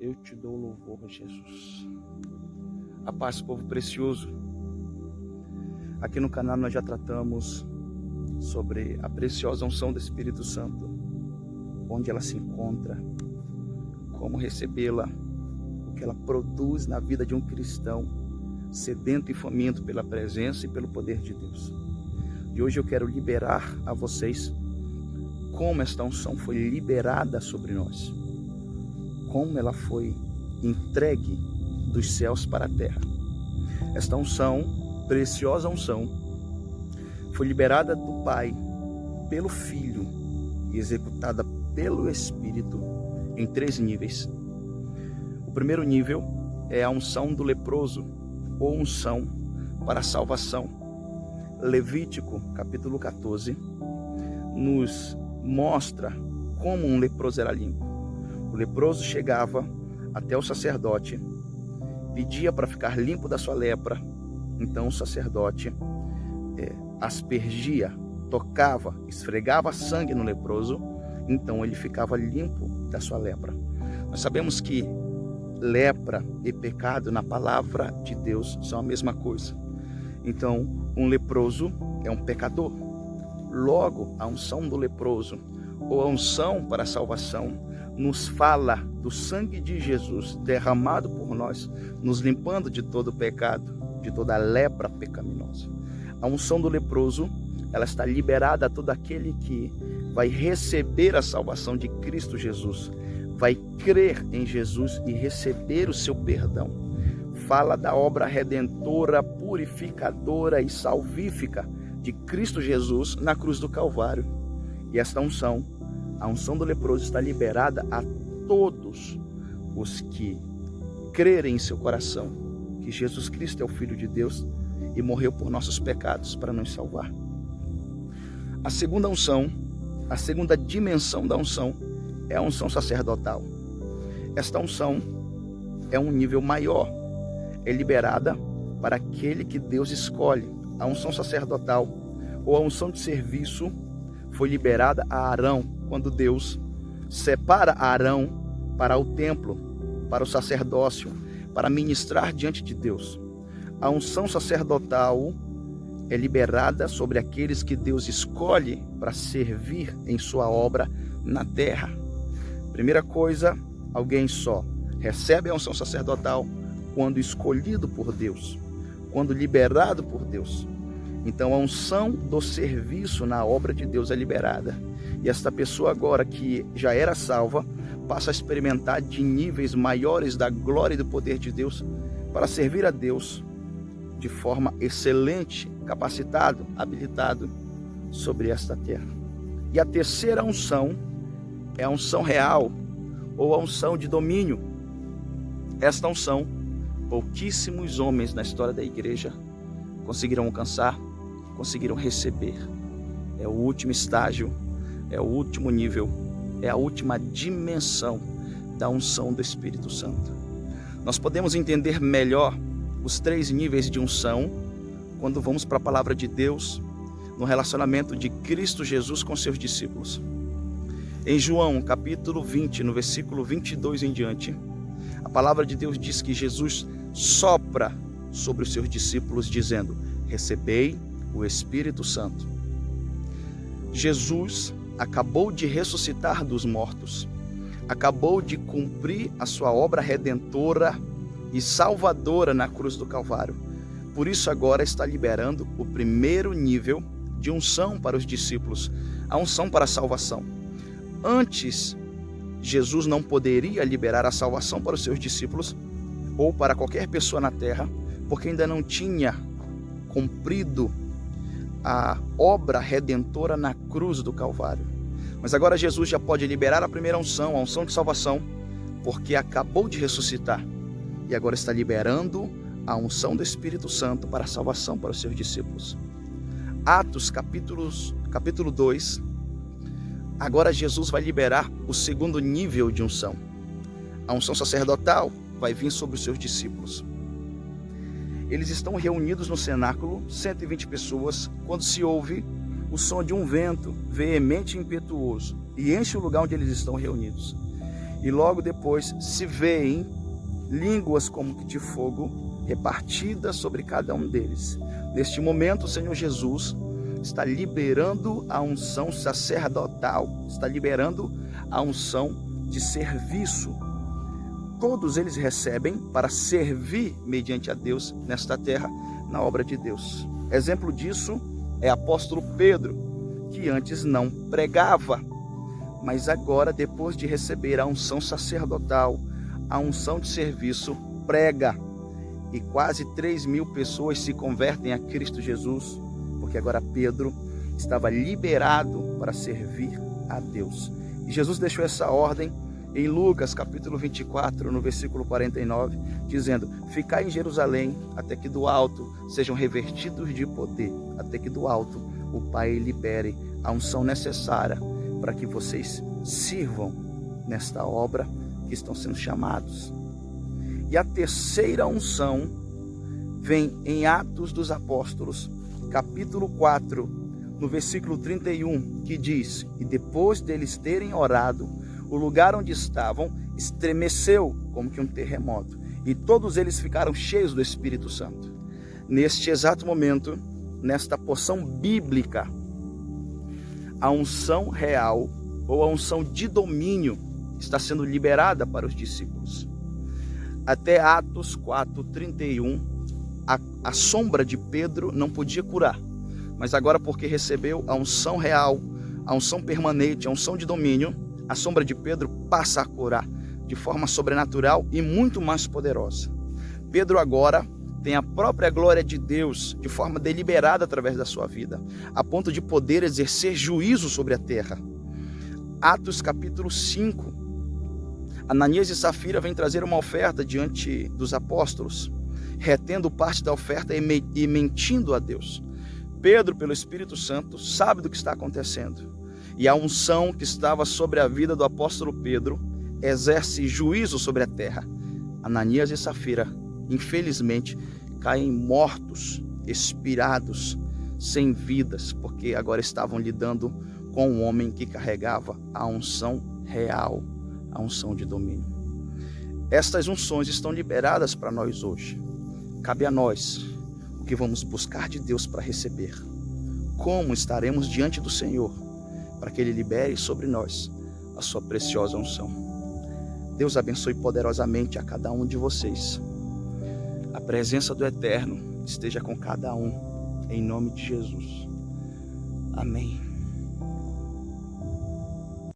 Eu te dou louvor, Jesus. A paz, povo precioso. Aqui no canal nós já tratamos sobre a preciosa unção do Espírito Santo, onde ela se encontra, como recebê-la, o que ela produz na vida de um cristão sedento e faminto pela presença e pelo poder de Deus. E hoje eu quero liberar a vocês como esta unção foi liberada sobre nós, como ela foi entregue dos céus para a terra. Esta unção, preciosa unção, foi liberada do Pai pelo Filho e executada pelo Espírito em 3 níveis. O primeiro nível é a unção do leproso, ou unção para a salvação. Levítico, capítulo 14, nos mostra como um leproso era limpo. O leproso chegava até o sacerdote, pedia para ficar limpo da sua lepra. Então o sacerdote aspergia, tocava, esfregava sangue no leproso, então ele ficava limpo da sua lepra. Nós sabemos que lepra e pecado na palavra de Deus são a mesma coisa. Então um leproso é um pecador. Logo, a unção do leproso, ou a unção para a salvação, nos fala do sangue de Jesus derramado por nós, nos limpando de todo o pecado, de toda a lepra pecaminosa. A unção do leproso, ela está liberada a todo aquele que vai receber a salvação de Cristo Jesus, vai crer em Jesus e receber o seu perdão. Fala da obra redentora, purificadora e salvífica de Cristo Jesus na cruz do Calvário. E esta unção, a unção do leproso, está liberada a todos os que crerem em seu coração que Jesus Cristo é o Filho de Deus e morreu por nossos pecados para nos salvar. A segunda unção, a segunda dimensão da unção é a unção sacerdotal. Esta unção é um nível maior, é liberada para aquele que Deus escolhe. A unção sacerdotal, ou a unção de serviço, foi liberada a Arão, quando Deus separa Arão para o templo, para o sacerdócio, para ministrar diante de Deus. A unção sacerdotal é liberada sobre aqueles que Deus escolhe para servir em sua obra na terra. Primeira coisa, alguém só recebe a unção sacerdotal quando escolhido por Deus, quando liberado por Deus. Então a unção do serviço na obra de Deus é liberada. E esta pessoa agora que já era salva, passa a experimentar de níveis maiores da glória e do poder de Deus para servir a Deus de forma excelente, capacitado, habilitado sobre esta terra. E a terceira unção é a unção real, ou a unção de domínio. Esta unção, pouquíssimos homens na história da igreja conseguiram alcançar, conseguiram receber. É o último estágio, é o último nível, é a última dimensão da unção do Espírito Santo. Nós podemos entender melhor os 3 níveis de unção quando vamos para a palavra de Deus no relacionamento de Cristo Jesus com seus discípulos. Em João capítulo 20, no versículo 22 em diante, a palavra de Deus diz que Jesus sopra sobre os seus discípulos dizendo: recebei o Espírito Santo. Jesus acabou de ressuscitar dos mortos, acabou de cumprir a sua obra redentora e salvadora na cruz do Calvário. Por isso agora está liberando o primeiro nível de unção para os discípulos, a unção para a salvação. Antes, Jesus não poderia liberar a salvação para os seus discípulos ou para qualquer pessoa na terra, porque ainda não tinha cumprido a obra redentora na cruz do Calvário. Mas agora Jesus já pode liberar a primeira unção, a unção de salvação, porque acabou de ressuscitar. E agora está liberando a unção do Espírito Santo para a salvação para os seus discípulos. Atos capítulo 2, agora Jesus vai liberar o segundo nível de unção. A unção sacerdotal vai vir sobre os seus discípulos. Eles estão reunidos no cenáculo, 120 pessoas, quando se ouve o som de um vento veemente e impetuoso, e enche o lugar onde eles estão reunidos. E logo depois se veem línguas como que de fogo repartidas sobre cada um deles. Neste momento, o Senhor Jesus está liberando a unção sacerdotal, está liberando a unção de serviço. Todos eles recebem para servir mediante a Deus nesta terra, na obra de Deus. Exemplo disso é o apóstolo Pedro, que antes não pregava, mas agora, depois de receber a unção sacerdotal, a unção de serviço, prega. E quase 3.000 pessoas se convertem a Cristo Jesus, porque agora Pedro estava liberado para servir a Deus. E Jesus deixou essa ordem em Lucas capítulo 24, no versículo 49, dizendo: ficai em Jerusalém até que do alto sejam revestidos de poder, até que do alto o Pai libere a unção necessária para que vocês sirvam nesta obra que estão sendo chamados. E a terceira unção vem em Atos dos Apóstolos, capítulo 4, no versículo 31, que diz: e depois deles terem orado, o lugar onde estavam estremeceu como que um terremoto, e todos eles ficaram cheios do Espírito Santo. Neste exato momento, nesta porção bíblica, a unção real ou a unção de domínio está sendo liberada para os discípulos. Até Atos 4:31, a sombra de Pedro não podia curar, mas agora, porque recebeu a unção real, a unção permanente, a unção de domínio, a sombra de Pedro passa a curar de forma sobrenatural e muito mais poderosa. Pedro agora tem a própria glória de Deus de forma deliberada através da sua vida, a ponto de poder exercer juízo sobre a terra. Atos capítulo 5, Ananias e Safira vêm trazer uma oferta diante dos apóstolos, retendo parte da oferta e mentindo a Deus. Pedro, pelo Espírito Santo, sabe do que está acontecendo, e a unção que estava sobre a vida do apóstolo Pedro exerce juízo sobre a terra. Ananias e Safira, infelizmente, caem mortos, expirados, sem vidas, porque agora estavam lidando com um homem que carregava a unção real, a unção de domínio. Estas unções estão liberadas para nós hoje. Cabe a nós o que vamos buscar de Deus para receber. Como estaremos diante do Senhor para que Ele libere sobre nós a sua preciosa unção. Deus abençoe poderosamente a cada um de vocês. A presença do Eterno esteja com cada um, em nome de Jesus. Amém.